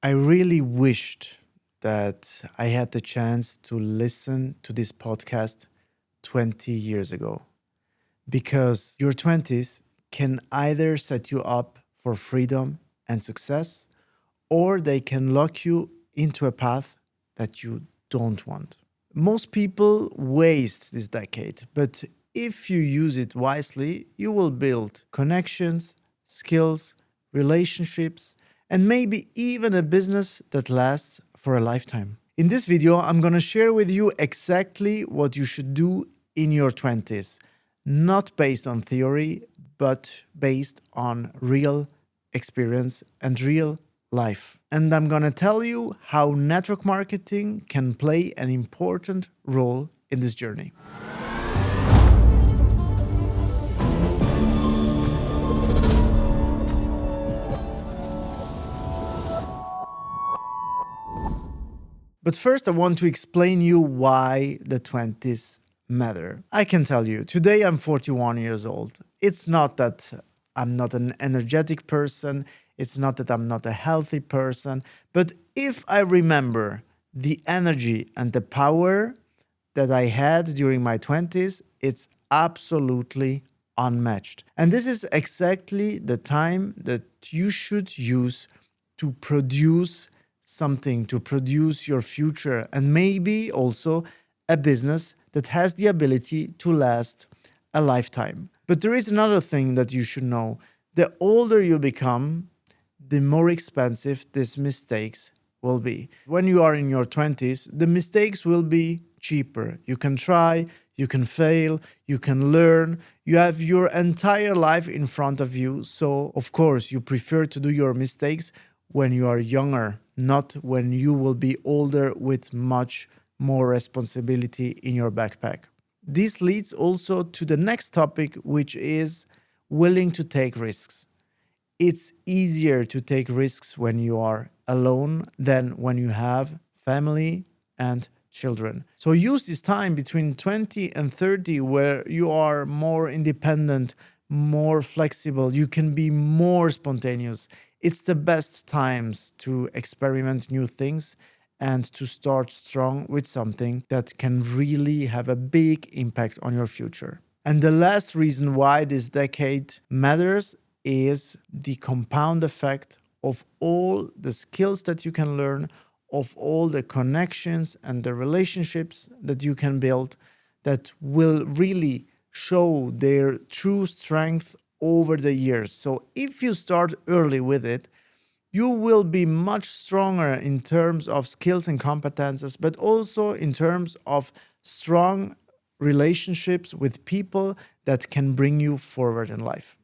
I really wished that I had the chance to listen to this podcast 20 years ago because your 20s can either set you up for freedom and success or they can lock you into a path that you don't want. Most people waste this decade, but if you use it wisely, you will build connections, skills, relationships, and maybe even a business that lasts for a lifetime. In this video, I'm going to share with you exactly what you should do in your 20s, not based on theory, but based on real experience and real life. And I'm going to tell you how network marketing can play an important role in this journey. But first, I want to explain you why the 20s matter. I can tell you, today I'm 41 years old. It's not that I'm not an energetic person, it's not that I'm not a healthy person, but if I remember the energy and the power that I had during my 20s, it's absolutely unmatched. And this is exactly the time that you should use to produce something, to produce your future, and maybe also a business that has the ability to last a lifetime. But there is another thing that you should know. The older you become, the more expensive these mistakes will be. When you are in your 20s, the mistakes will be cheaper. You can try, you can fail, you can learn. You have your entire life in front of you. So, of course, you prefer to do your mistakes when you are younger, not when you will be older with much more responsibility in your backpack. This leads also to the next topic, which is willing to take risks. It's easier to take risks when you are alone than when you have family and children. So use this time between 20 and 30 where you are more independent, more flexible, you can be more spontaneous. It's the best times to experiment new things and to start strong with something that can really have a big impact on your future. And the last reason why this decade matters is the compound effect of all the skills that you can learn, of all the connections and the relationships that you can build that will really show their true strength over the years. So if you start early with it, you will be much stronger in terms of skills and competences, but also in terms of strong relationships with people that can bring you forward in life.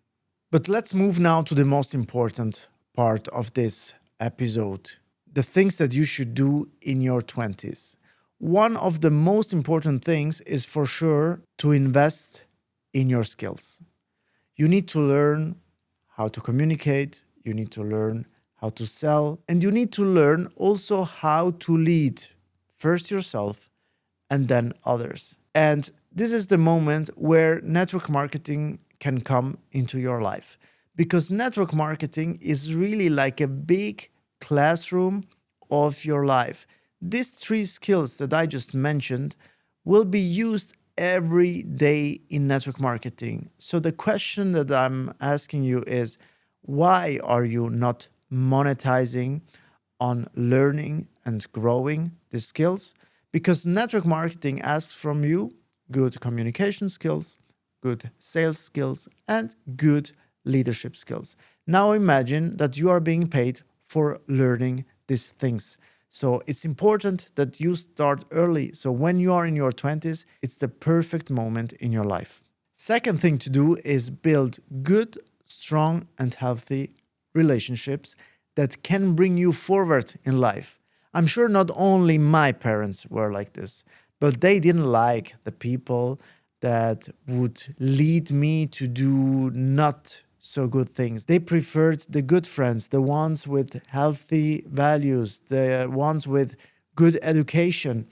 But let's move now to the most important part of this episode, the things that you should do in your 20s. One of the most important things is for sure to invest in your skills. You need to learn how to communicate, you need to learn how to sell, and you need to learn also how to lead first yourself and then others. And this is the moment where network marketing can come into your life because network marketing is really like a big classroom of your life. These three skills that I just mentioned will be used every day in network marketing. So the question that I'm asking you is, why are you not monetizing on learning and growing the skills? Because network marketing asks from you good communication skills, good sales skills, and good leadership skills. Now imagine that you are being paid for learning these things. So it's important that you start early. So when you are in your 20s, it's the perfect moment in your life. Second thing to do is build good, strong, and healthy relationships that can bring you forward in life. I'm sure not only my parents were like this, but they didn't like the people that would lead me to do not so good things. They preferred the good friends, the ones with healthy values, the ones with good education.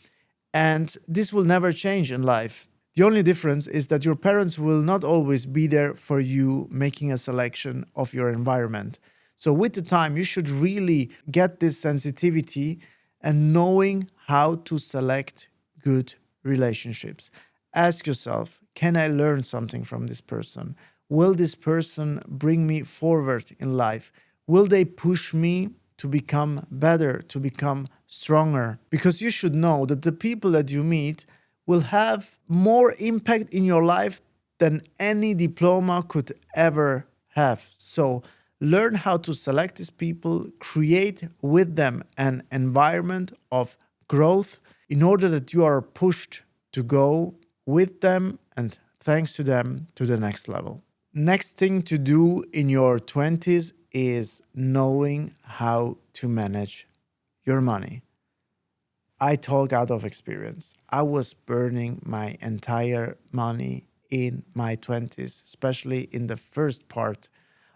And this will never change in life. The only difference is that your parents will not always be there for you making a selection of your environment. So with the time, you should really get this sensitivity and knowing how to select good relationships. Ask yourself, can I learn something from this person? Will this person bring me forward in life? Will they push me to become better, to become stronger? Because you should know that the people that you meet will have more impact in your life than any diploma could ever have. So learn how to select these people, create with them an environment of growth in order that you are pushed to go with them and thanks to them to the next level. Next thing to do in your 20s is knowing how to manage your money. I talk out of experience. I was burning my entire money in my 20s, especially in the first part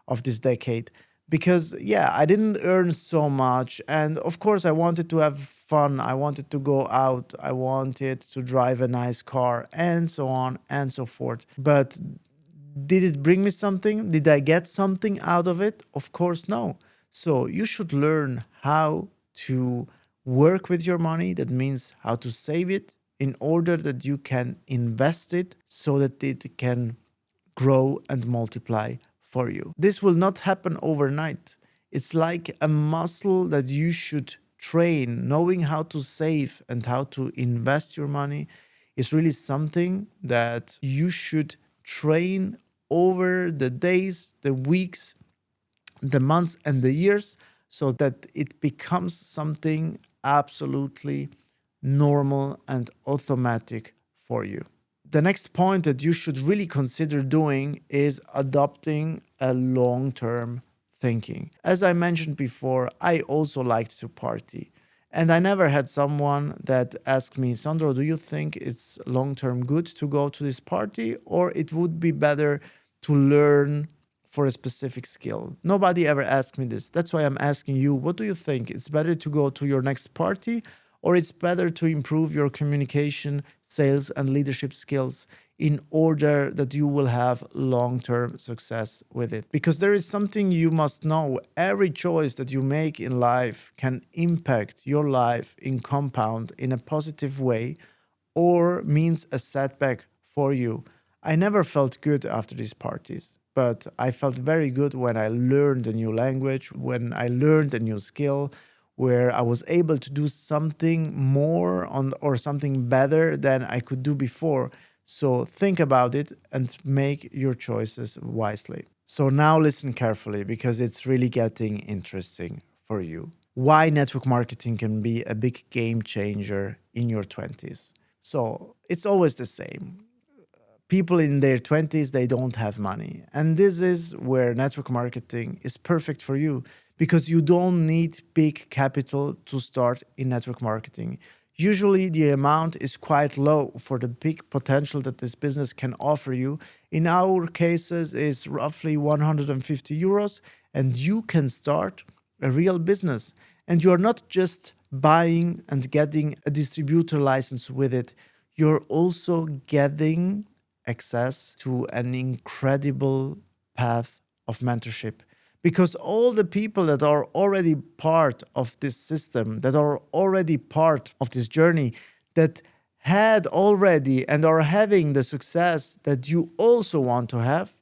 of this decade. Because, yeah, I didn't earn so much. And of course, I wanted to have fun. I wanted to go out. I wanted to drive a nice car, and so on and so forth. But did it bring me something? Did I get something out of it? Of course, no. So you should learn how to work with your money. That means how to save it in order that you can invest it so that it can grow and multiply for you. This will not happen overnight. It's like a muscle that you should train. Knowing how to save and how to invest your money is really something that you should train over the days, the weeks, the months, and the years so that it becomes something absolutely normal and automatic for you. The next point that you should really consider doing is adopting a long term thinking. As I mentioned before, I also liked to party. And I never had someone that asked me, Sandro, do you think it's long term good to go to this party, or it would be better to learn for a specific skill? Nobody ever asked me this. That's why I'm asking you, what do you think? It's better to go to your next party, or it's better to improve your communication, sales, and leadership skills in order that you will have long-term success with it? Because there is something you must know. Every choice that you make in life can impact your life in compound in a positive way or means a setback for you. I never felt good after these parties, but I felt very good when I learned a new language, when I learned a new skill, where I was able to do something more on or something better than I could do before. So think about it and make your choices wisely. So now listen carefully because it's really getting interesting for you. Why network marketing can be a big game changer in your 20s. So it's always the same. People in their 20s, they don't have money. And this is where network marketing is perfect for you because you don't need big capital to start in network marketing. Usually the amount is quite low for the big potential that this business can offer you. In our cases, it's roughly 150 euros and you can start a real business. And you're not just buying and getting a distributor license with it. You're also getting access to an incredible path of mentorship because all the people that are already part of this system, that are already part of this journey, that had already and are having the success that you also want to have,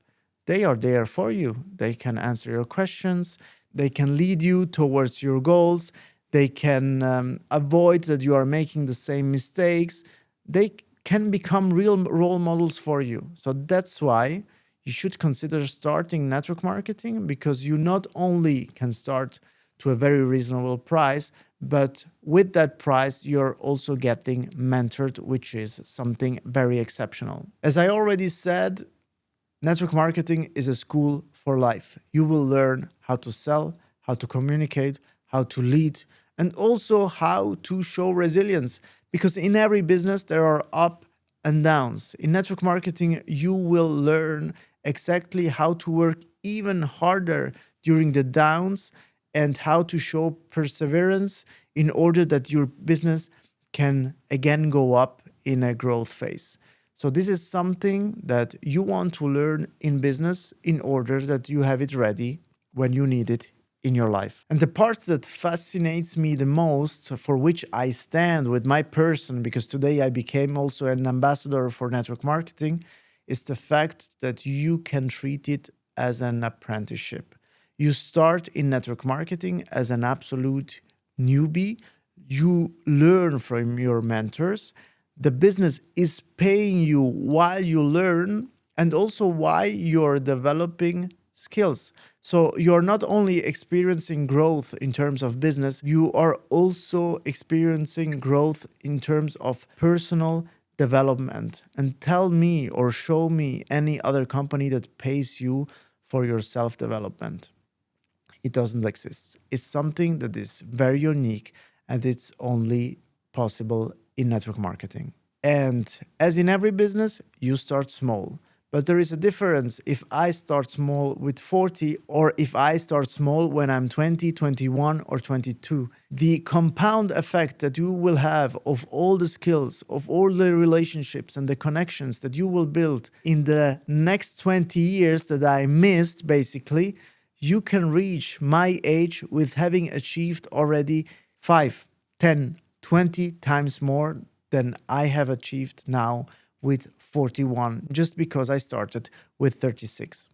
they are there for you. They can answer your questions, they can lead you towards your goals, they can avoid that you are making the same mistakes, they can become real role models for you. So that's why you should consider starting network marketing because you not only can start to a very reasonable price, but with that price, you're also getting mentored, which is something very exceptional. As I already said, network marketing is a school for life. You will learn how to sell, how to communicate, how to lead, and also how to show resilience. Because in every business, there are up and downs. In network marketing, you will learn exactly how to work even harder during the downs and how to show perseverance in order that your business can again go up in a growth phase. So this is something that you want to learn in business in order that you have it ready when you need it in your life. And the part that fascinates me the most, for which I stand with my person, because today I became also an ambassador for network marketing, is the fact that you can treat it as an apprenticeship. You start in network marketing as an absolute newbie. You learn from your mentors. The business is paying you while you learn and also while you're developing skills. So you're not only experiencing growth in terms of business, you are also experiencing growth in terms of personal development. And tell me or show me any other company that pays you for your self development. It doesn't exist. It's something that is very unique and it's only possible in network marketing. And as in every business, you start small. But there is a difference if I start small with 40 or if I start small when I'm 20, 21, or 22. The compound effect that you will have of all the skills, of all the relationships and the connections that you will build in the next 20 years that I missed, basically, you can reach my age with having achieved already 5, 10, 20 times more than I have achieved now with 41, just because I started with 36.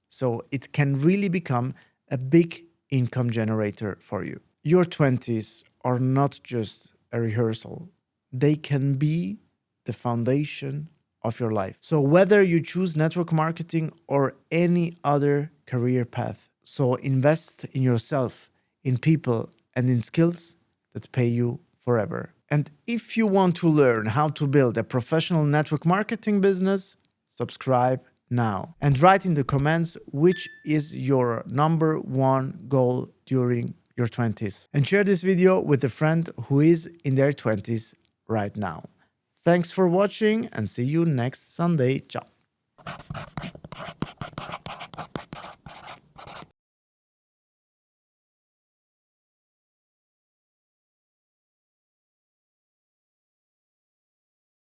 So it can really become a big income generator for you. Your 20s are not just a rehearsal. They can be the foundation of your life. So whether you choose network marketing or any other career path, so invest in yourself, in people, and in skills that pay you forever. And if you want to learn how to build a professional network marketing business, subscribe now. And write in the comments which is your number one goal during your 20s. And share this video with a friend who is in their 20s right now. Thanks for watching and see you next Sunday. Ciao.